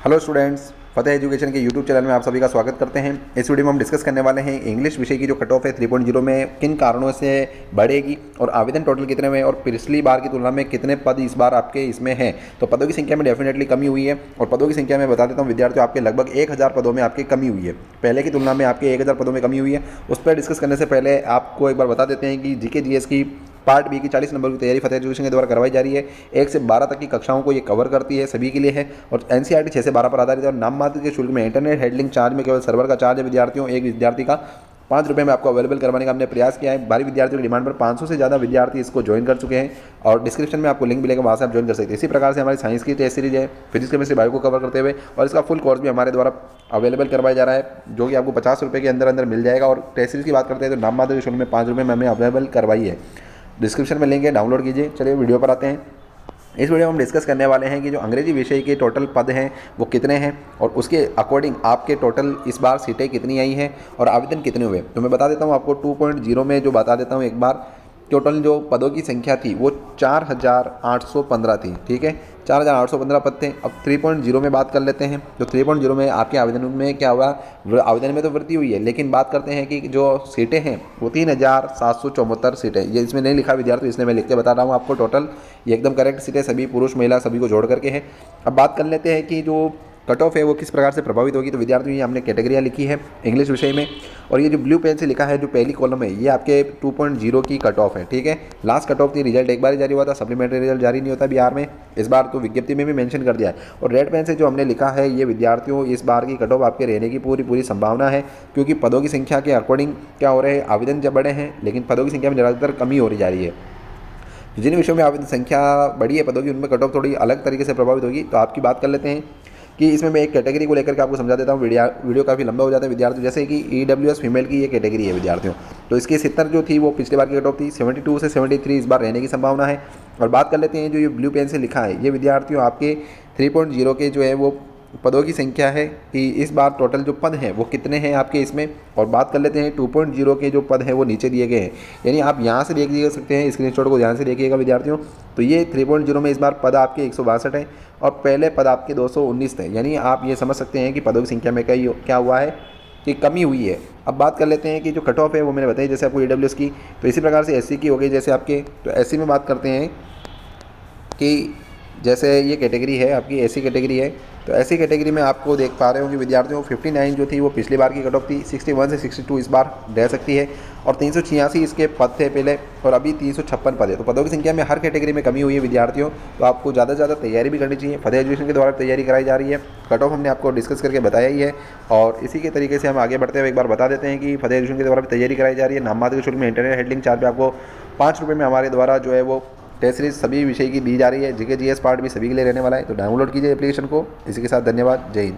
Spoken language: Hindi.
हेलो स्टूडेंट्स, फतेह एजुकेशन के यूट्यूब चैनल में आप सभी का स्वागत करते हैं। इस वीडियो में हम डिस्कस करने वाले हैं इंग्लिश विषय की जो कट ऑफ है 3.0 में किन कारणों से बढ़ेगी और आवेदन टोटल कितने में और पिछली बार की तुलना में कितने पद इस बार आपके इसमें हैं। तो पदों की संख्या में डेफिनेटली कमी हुई है और पदों की संख्या में बता देता हूँ विद्यार्थियों, आपके लगभग 1000 पदों में आपकी कमी हुई है। पहले की तुलना में आपके 1000 पदों में कमी हुई है। उस पर डिस्कस करने से पहले आपको एक बार बता देते हैं कि जीके जीएस की पार्ट बी की 40 नंबर की तैयारी फतेह एजुकेशन के द्वारा करवाई जा रही है। 1 से 12 तक की कक्षाओं को ये कवर करती है, सभी के लिए है और एनसीईआरटी 6 से 12 पर आधारित है और नाम मात्र के शुल्क में इंटरनेट हैंडलिंग चार्ज में केवल सर्वर का चार्ज है विद्यार्थियों, एक विद्यार्थी का 5 रुपये में आपको अवेलेबल करवाने का हमने प्रयास किया है। भारी विद्यार्थियों की डिमांड पर 500 से ज़्यादा विद्यार्थी इसको ज्वाइन कर चुके हैं और डिस्क्रिप्शन में आपको लिंक मिलेगा, वहाँ से आप ज्वाइन कर सकते हैं। इसी प्रकार से हमारी साइंस की टेस्ट सीरीज है, फिजिक्स केमिस्ट्री बायो को कवर करते हुए और इसका फुल कोर्स भी हमारे द्वारा अवेलेबल करवाया जा रहा है, जो कि आपको 50 रुपये के अंदर अंदर मिल जाएगा। और टेस्ट सीरीज की बात करते हैं तो नाम मात्र के शुल्क में 5 रुपये में हमें अवेलेबल करवाई है। डिस्क्रिप्शन में लिंक है, डाउनलोड कीजिए। चलिए वीडियो पर आते हैं। इस वीडियो में हम डिस्कस करने वाले हैं कि जो अंग्रेजी विषय के टोटल पद हैं वो कितने हैं और उसके अकॉर्डिंग आपके टोटल इस बार सीटें कितनी आई हैं और आवेदन कितने हुए। तो मैं बता देता हूँ आपको 2.0 में जो बता देता हूँ एक बार, टोटल जो पदों की संख्या थी वो 4815 थी। ठीक है, 4815 पद थे। अब 3.0 में बात कर लेते हैं। तो 3.0 में आपके आवेदन में क्या हुआ, आवेदन में तो वृद्धि हुई है, लेकिन बात करते हैं कि जो सीटें हैं वो 3774 सीटें। ये इसमें नहीं लिखा विद्यार्थी, इसलिए मैं लिख के बता रहा हूँ आपको। टोटल ये एकदम करेक्ट सीटें सभी पुरुष महिला सभी को जोड़ करके हैं। अब बात कर लेते हैं कि जो कट ऑफ है वो किस प्रकार से प्रभावित होगी। तो विद्यार्थियों ये हमने कैटेगरियाँ लिखी है इंग्लिश विषय में और ये जो ब्लू पेन से लिखा है जो पहली कॉलम है ये आपके 2.0 की कट ऑफ है। ठीक है, लास्ट कट ऑफ थी, रिजल्ट एक बार ही जारी हुआ था, सप्लीमेंट्री रिजल्ट जारी नहीं होता बिहार में। इस बार तो विज्ञप्ति में भी मेंशन कर दिया है। और रेड पेन से जो हमने लिखा है ये विद्यार्थियों इस बार की कट ऑफ आपके रहने की पूरी संभावना है, क्योंकि पदों की संख्या के अकॉर्डिंग क्या हो रहे हैं, आवेदन जब बढ़े हैं लेकिन पदों की संख्या में ज़्यादातर कमी हो रही जा रही है। जिन विषयों में आवेदन संख्या बढ़ी है पदों की, उनमें कट ऑफ थोड़ी अलग तरीके से प्रभावित होगी। तो आपकी बात कर लेते हैं कि इसमें मैं एक कैटेगरी को लेकर के आपको समझा देता हूँ। वीडियो काफ़ी लंबा हो जाता है विद्यार्थियों, जैसे कि EWS फीमेल की ये कैटेगरी है विद्यार्थियों। तो इसकी 70 जो थी वो पिछले बार की कट ऑफ थी, 72 से 73 इस बार रहने की संभावना है। और बात कर लेते हैं जो ये ब्लू पेन से लिखा है ये विद्यार्थियों आपके 3.0 के जो है वो पदों की संख्या है कि इस बार टोटल जो पद हैं वो कितने हैं आपके इसमें। और बात कर लेते हैं 2.0 के जो पद हैं वो नीचे दिए गए हैं, यानी आप यहाँ से देख सकते हैं, स्क्रीनशॉट को ध्यान से देखिएगा विद्यार्थियों। तो ये 3.0 में इस बार पद आपके 162 हैं और पहले पद आपके 219 थे, यानी आप ये समझ सकते हैं कि पदों की संख्या में क्या हुआ है कि कमी हुई है। अब बात कर लेते हैं कि जो कट ऑफ है वो मैंने बताई जैसे आपको EWS की, तो इसी प्रकार से SC की हो गई जैसे आपके। तो SC में बात करते हैं कि जैसे ये कैटेगरी है आपकी SC कैटेगरी है, तो ऐसी कैटेगरी में आपको देख पा रहे हो कि विद्यार्थियों 59 जो थी वो पिछली बार की कट ऑफ थी, 61 से 62 इस बार रह सकती है और 386 इसके पद थे पहले और अभी 356 पद है। तो पदों की संख्या में हर कैटेगरी में कमी हुई है विद्यार्थियों। तो आपको ज़्यादा से ज़्यादा तैयारी भी करनी चाहिए। फतेह एजुकेशन के द्वारा तैयारी कराई जा रही है, कट ऑफ हमने आपको डिस्कस करके बताया ही है। और इसी के तरीके से हम आगे बढ़ते हुए एक बार बता देते हैं कि फतेह एजुकेशन के द्वारा भी तैयारी कराई जा रही है। नाम मात्र के शुल्क में इंटरनेट हैंडलिंग चार्ज पे आपको 5 रुपये में हमारे द्वारा जो है वो टेस्ट सीरीज सभी विषय की दी जा रही है। जीके जीएस पार्ट भी सभी के लिए रहने वाला है। तो डाउनलोड कीजिए एप्लीकेशन को। इसी के साथ धन्यवाद, जय हिंद।